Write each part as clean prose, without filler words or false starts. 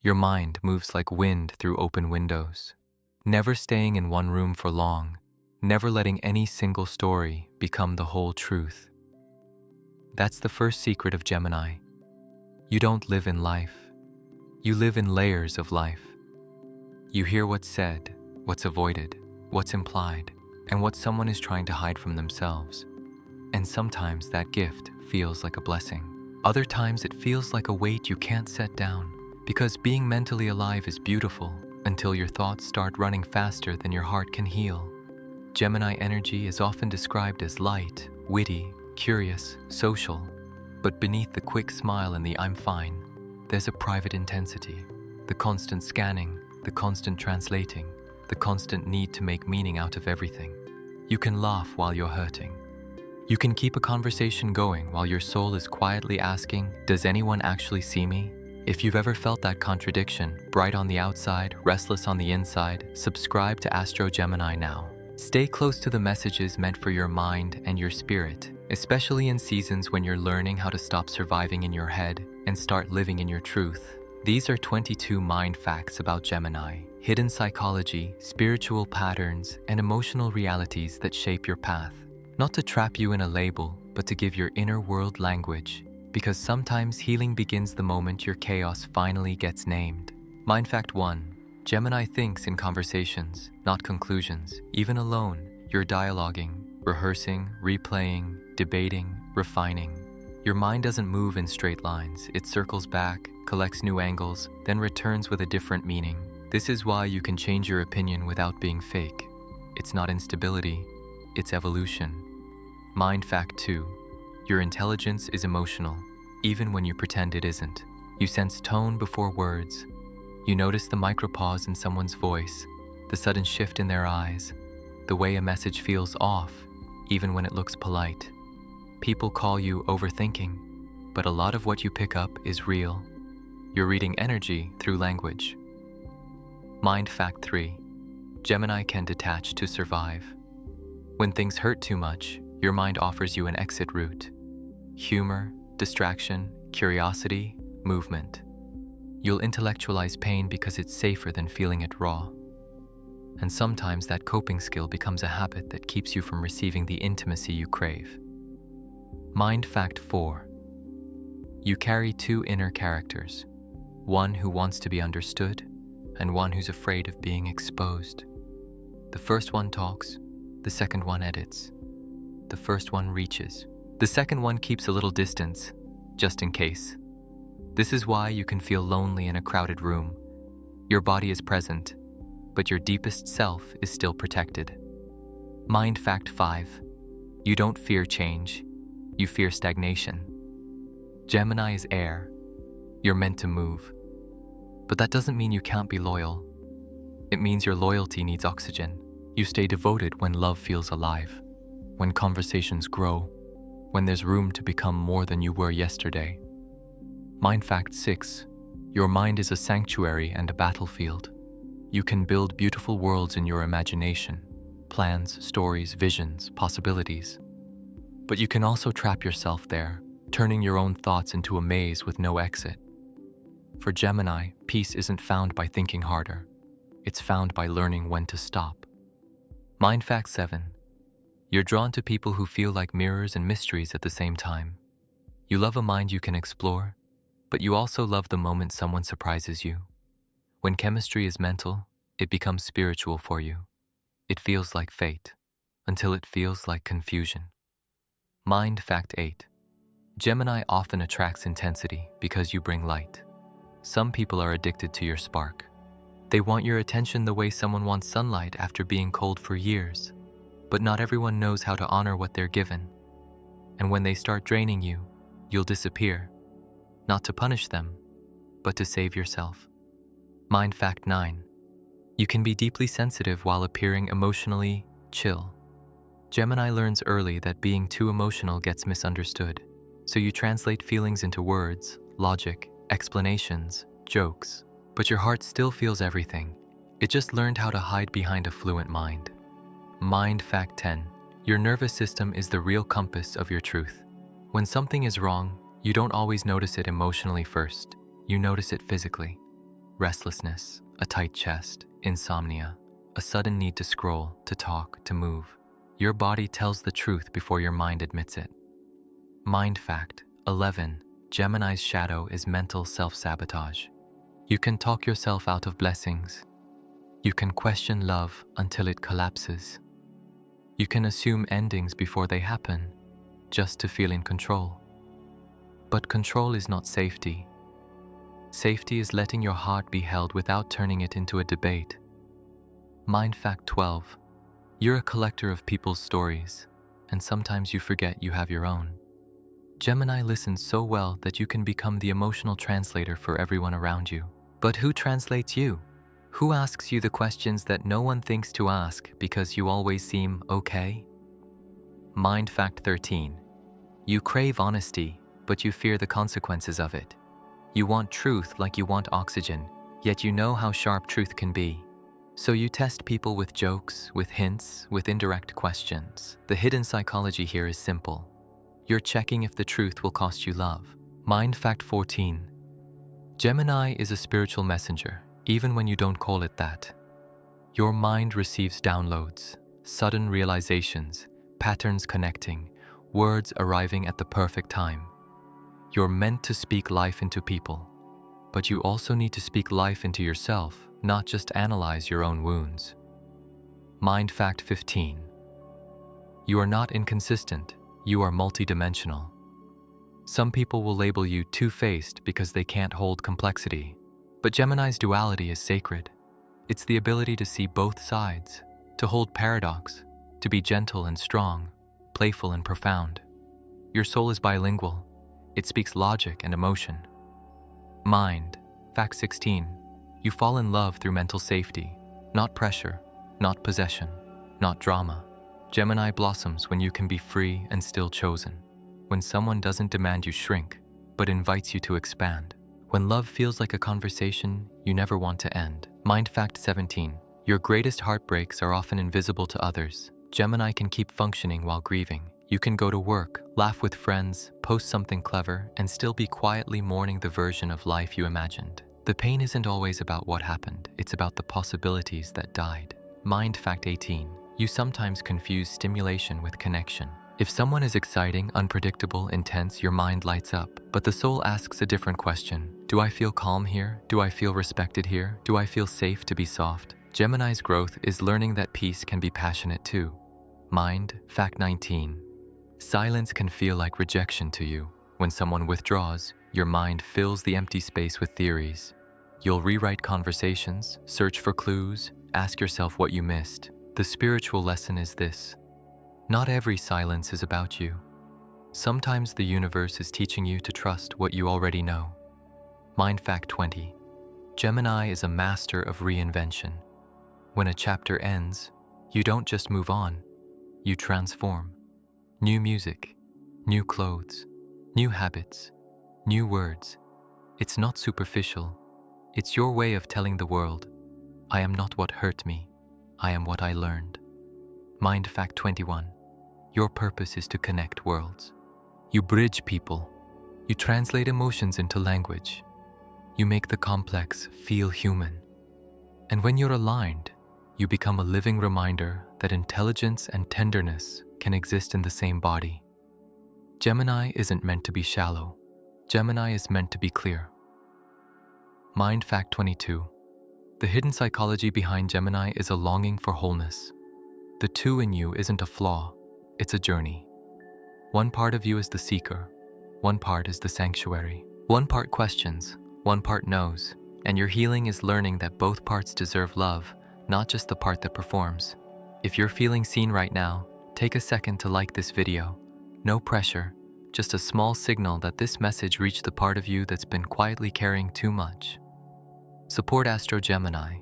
Your mind moves like wind through open windows, never staying in one room for long, never letting any single story become the whole truth. That's the first secret of Gemini. You don't live in life. You live in layers of life. You hear what's said, what's avoided, what's implied, and what someone is trying to hide from themselves. And sometimes that gift feels like a blessing. Other times it feels like a weight you can't set down, because being mentally alive is beautiful until your thoughts start running faster than your heart can heal. Gemini energy is often described as light, witty, curious, social, but beneath the quick smile and the "I'm fine," there's a private intensity, the constant scanning, the constant translating, the constant need to make meaning out of everything. You can laugh while you're hurting. You can keep a conversation going while your soul is quietly asking, "Does anyone actually see me?" If you've ever felt that contradiction, bright on the outside, restless on the inside, subscribe to Astro Gemini now. Stay close to the messages meant for your mind and your spirit, especially in seasons when you're learning how to stop surviving in your head and start living in your truth. These are 22 mind facts about Gemini, hidden psychology, spiritual patterns, and emotional realities that shape your path. Not to trap you in a label, but to give your inner world language, because sometimes healing begins the moment your chaos finally gets named. Mind fact 1. Gemini thinks in conversations, not conclusions. Even alone, you're dialoguing, rehearsing, replaying, debating, refining. Your mind doesn't move in straight lines. It circles back, collects new angles, then returns with a different meaning. This is why you can change your opinion without being fake. It's not instability, it's evolution. Mind fact 2. Your intelligence is emotional, even when you pretend it isn't. You sense tone before words. You notice the micropause in someone's voice, the sudden shift in their eyes, the way a message feels off, even when it looks polite. People call you overthinking, but a lot of what you pick up is real. You're reading energy through language. Mind fact 3. Gemini can detach to survive. When things hurt too much, your mind offers you an exit route. Humor, distraction, curiosity, movement. You'll intellectualize pain because it's safer than feeling it raw. And sometimes that coping skill becomes a habit that keeps you from receiving the intimacy you crave. Mind fact 4. You carry two inner characters, one who wants to be understood and one who's afraid of being exposed. The first one talks, the second one edits. The first one reaches. The second one keeps a little distance, just in case. This is why you can feel lonely in a crowded room. Your body is present, but your deepest self is still protected. Mind fact 5. You don't fear change, you fear stagnation. Gemini is air. You're meant to move. But that doesn't mean you can't be loyal. It means your loyalty needs oxygen. You stay devoted when love feels alive, when conversations grow, when there's room to become more than you were yesterday. Mind fact 6. Your mind is a sanctuary and a battlefield. You can build beautiful worlds in your imagination, plans, stories, visions, possibilities. But you can also trap yourself there, turning your own thoughts into a maze with no exit. For Gemini, peace isn't found by thinking harder. It's found by learning when to stop. Mind fact 7. You're drawn to people who feel like mirrors and mysteries at the same time. You love a mind you can explore, but you also love the moment someone surprises you. When chemistry is mental, it becomes spiritual for you. It feels like fate, until it feels like confusion. Mind fact 8. Gemini often attracts intensity because you bring light. Some people are addicted to your spark. They want your attention the way someone wants sunlight after being cold for years. But not everyone knows how to honor what they're given. And when they start draining you, you'll disappear. Not to punish them, but to save yourself. Mind fact 9. You can be deeply sensitive while appearing emotionally chill. Gemini learns early that being too emotional gets misunderstood, so you translate feelings into words, logic, explanations, jokes. But your heart still feels everything. It just learned how to hide behind a fluent mind. Mind fact 10. Your nervous system is the real compass of your truth. When something is wrong, you don't always notice it emotionally first. You notice it physically. restlessness, a tight chest, insomnia, a sudden need to scroll, to talk, to move. Your body tells the truth before your mind admits it. Mind fact 11. Gemini's shadow is mental self-sabotage. You can talk yourself out of blessings. You can question love until it collapses. You can assume endings before they happen, just to feel in control. But control is not safety. Safety is letting your heart be held without turning it into a debate. Mind fact 12. You're a collector of people's stories, and sometimes you forget you have your own. Gemini listens so well that you can become the emotional translator for everyone around you. But who translates you? Who asks you the questions that no one thinks to ask because you always seem okay? Mind fact 13. You crave honesty, but you fear the consequences of it. You want truth like you want oxygen, yet you know how sharp truth can be. So you test people with jokes, with hints, with indirect questions. The hidden psychology here is simple. You're checking if the truth will cost you love. Mind fact 14. Gemini is a spiritual messenger, even when you don't call it that. Your mind receives downloads, sudden realizations, patterns connecting, words arriving at the perfect time. You're meant to speak life into people, but you also need to speak life into yourself, not just analyze your own wounds. Mind fact 15. You are not inconsistent, you are multidimensional. Some people will label you two-faced because they can't hold complexity, but Gemini's duality is sacred. It's the ability to see both sides, to hold paradox, to be gentle and strong, playful and profound. Your soul is bilingual. It speaks logic and emotion. Mind fact 16. You fall in love through mental safety, not pressure, not possession, not drama. Gemini blossoms when you can be free and still chosen. When someone doesn't demand you shrink, but invites you to expand. When love feels like a conversation you never want to end. Mind fact 17. Your greatest heartbreaks are often invisible to others. Gemini can keep functioning while grieving. You can go to work, laugh with friends, post something clever, and still be quietly mourning the version of life you imagined. The pain isn't always about what happened, it's about the possibilities that died. Mind fact 18. You sometimes confuse stimulation with connection. If someone is exciting, unpredictable, intense, your mind lights up. But the soul asks a different question. Do I feel calm here? Do I feel respected here? Do I feel safe to be soft? Gemini's growth is learning that peace can be passionate too. Mind fact 19. Silence can feel like rejection to you. When someone withdraws, your mind fills the empty space with theories. You'll rewrite conversations, search for clues, ask yourself what you missed. The spiritual lesson is this. Not every silence is about you. Sometimes the universe is teaching you to trust what you already know. Mind fact 20. Gemini is a master of reinvention. When a chapter ends, you don't just move on, you transform. New music, new clothes, new habits, new words. It's not superficial. It's your way of telling the world, I am not what hurt me, I am what I learned. Mind fact 21. Your purpose is to connect worlds. You bridge people. You translate emotions into language. You make the complex feel human. And when you're aligned, you become a living reminder that intelligence and tenderness can exist in the same body. Gemini isn't meant to be shallow. Gemini is meant to be clear. Mind fact 22. The hidden psychology behind Gemini is a longing for wholeness. The two in you isn't a flaw, it's a journey. One part of you is the seeker, one part is the sanctuary. One part questions, one part knows, and your healing is learning that both parts deserve love, not just the part that performs. If you're feeling seen right now, take a second to like this video. No pressure, just a small signal that this message reached the part of you that's been quietly carrying too much. Support Astro Gemini.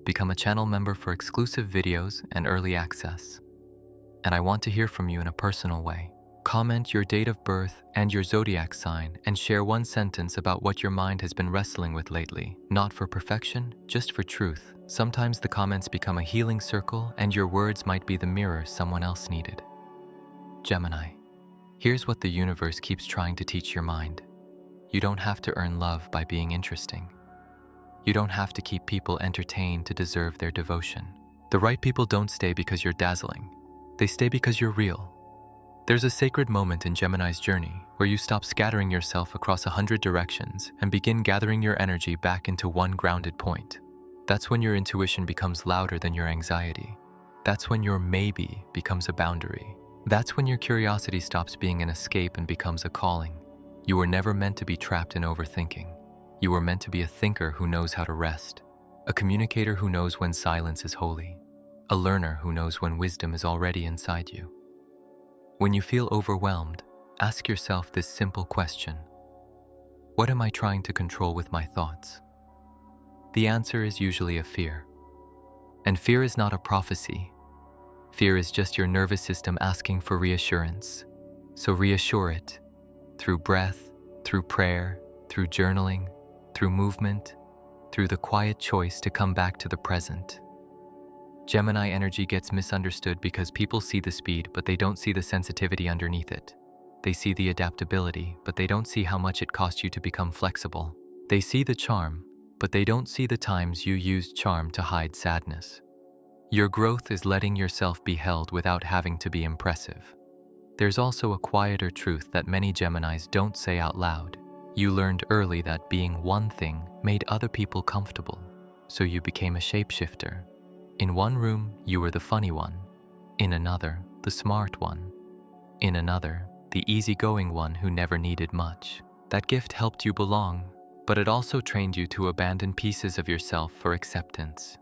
Become a channel member for exclusive videos and early access. And I want to hear from you in a personal way. Comment your date of birth and your zodiac sign and share one sentence about what your mind has been wrestling with lately. Not for perfection, just for truth. Sometimes the comments become a healing circle and your words might be the mirror someone else needed. Gemini. Here's what the universe keeps trying to teach your mind. You don't have to earn love by being interesting. You don't have to keep people entertained to deserve their devotion. The right people don't stay because you're dazzling. They stay because you're real. There's a sacred moment in Gemini's journey where you stop scattering yourself across 100 directions and begin gathering your energy back into one grounded point. That's when your intuition becomes louder than your anxiety. That's when your maybe becomes a boundary. That's when your curiosity stops being an escape and becomes a calling. You were never meant to be trapped in overthinking. You were meant to be a thinker who knows how to rest, a communicator who knows when silence is holy, a learner who knows when wisdom is already inside you. When you feel overwhelmed, ask yourself this simple question: what am I trying to control with my thoughts? The answer is usually a fear. And fear is not a prophecy. Fear is just your nervous system asking for reassurance. So reassure it through breath, through prayer, through journaling, through movement, through the quiet choice to come back to the present. Gemini energy gets misunderstood because people see the speed, but they don't see the sensitivity underneath it. They see the adaptability, but they don't see how much it cost you to become flexible. They see the charm, but they don't see the times you used charm to hide sadness. Your growth is letting yourself be held without having to be impressive. There's also a quieter truth that many Geminis don't say out loud. You learned early that being one thing made other people comfortable, so you became a shapeshifter. In one room, you were the funny one. In another, the smart one. In another, the easygoing one who never needed much. That gift helped you belong, but it also trained you to abandon pieces of yourself for acceptance.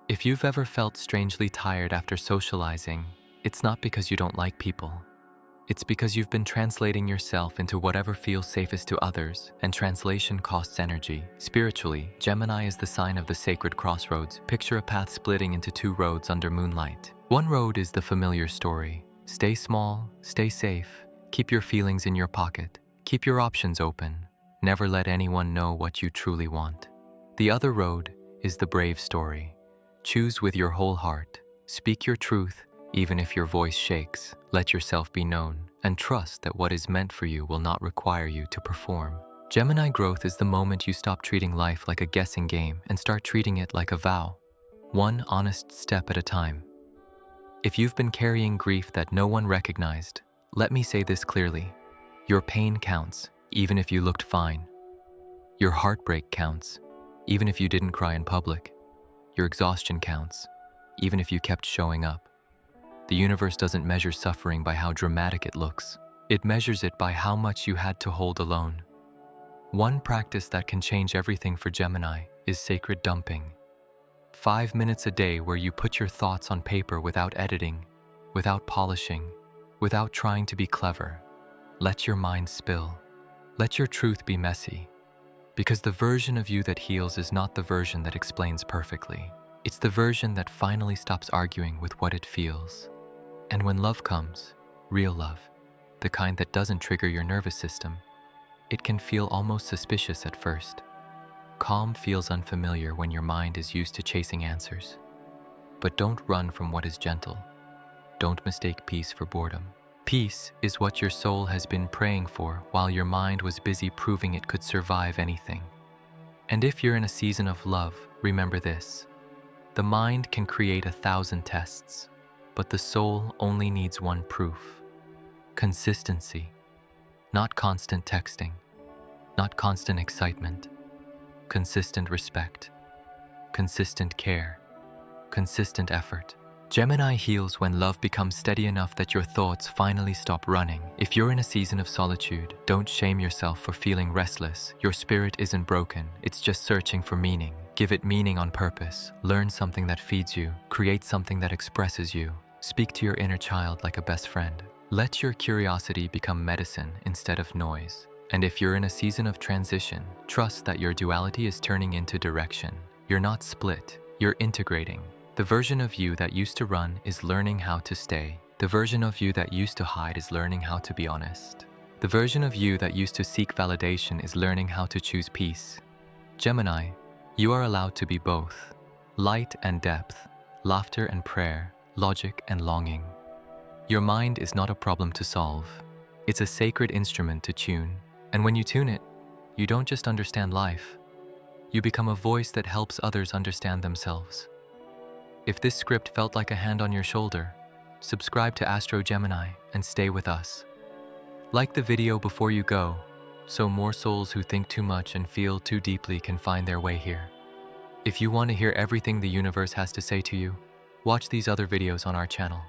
If you've ever felt strangely tired after socializing, it's not because you don't like people. It's because you've been translating yourself into whatever feels safest to others, and translation costs energy. Spiritually, Gemini is the sign of the sacred crossroads. Picture a path splitting into two roads under moonlight. One road is the familiar story. Stay small, stay safe, keep your feelings in your pocket, keep your options open, never let anyone know what you truly want. The other road is the brave story. Choose with your whole heart, speak your truth, even if your voice shakes. Let yourself be known, and trust that what is meant for you will not require you to perform. Gemini growth is the moment you stop treating life like a guessing game and start treating it like a vow, one honest step at a time. If you've been carrying grief that no one recognized, let me say this clearly: your pain counts, even if you looked fine. Your heartbreak counts, even if you didn't cry in public. Your exhaustion counts, even if you kept showing up. The universe doesn't measure suffering by how dramatic it looks. It measures it by how much you had to hold alone. One practice that can change everything for Gemini is sacred dumping. 5 minutes a day where you put your thoughts on paper without editing, without polishing, without trying to be clever. Let your mind spill. Let your truth be messy. Because the version of you that heals is not the version that explains perfectly. It's the version that finally stops arguing with what it feels. And when love comes, real love, the kind that doesn't trigger your nervous system, it can feel almost suspicious at first. Calm feels unfamiliar when your mind is used to chasing answers. But don't run from what is gentle. Don't mistake peace for boredom. Peace is what your soul has been praying for while your mind was busy proving it could survive anything. And if you're in a season of love, remember this: the mind can create 1,000 tests, but the soul only needs one proof: consistency. Not constant texting, not constant excitement, consistent respect, consistent care, consistent effort. Gemini heals when love becomes steady enough that your thoughts finally stop running. If you're in a season of solitude, don't shame yourself for feeling restless. Your spirit isn't broken, it's just searching for meaning. Give it meaning on purpose. Learn something that feeds you. Create something that expresses you. Speak to your inner child like a best friend. Let your curiosity become medicine instead of noise. And if you're in a season of transition, trust that your duality is turning into direction. You're not split, you're integrating. The version of you that used to run is learning how to stay. The version of you that used to hide is learning how to be honest. The version of you that used to seek validation is learning how to choose peace. Gemini, you are allowed to be both. Light and depth, laughter and prayer, logic and longing. Your mind is not a problem to solve. It's a sacred instrument to tune. And when you tune it, you don't just understand life, You become a voice that helps others understand themselves. If this script felt like a hand on your shoulder, subscribe to Astro Gemini and stay with us. Like the video before you go, so more souls who think too much and feel too deeply can find their way here. If you want to hear everything the universe has to say to you, watch these other videos on our channel.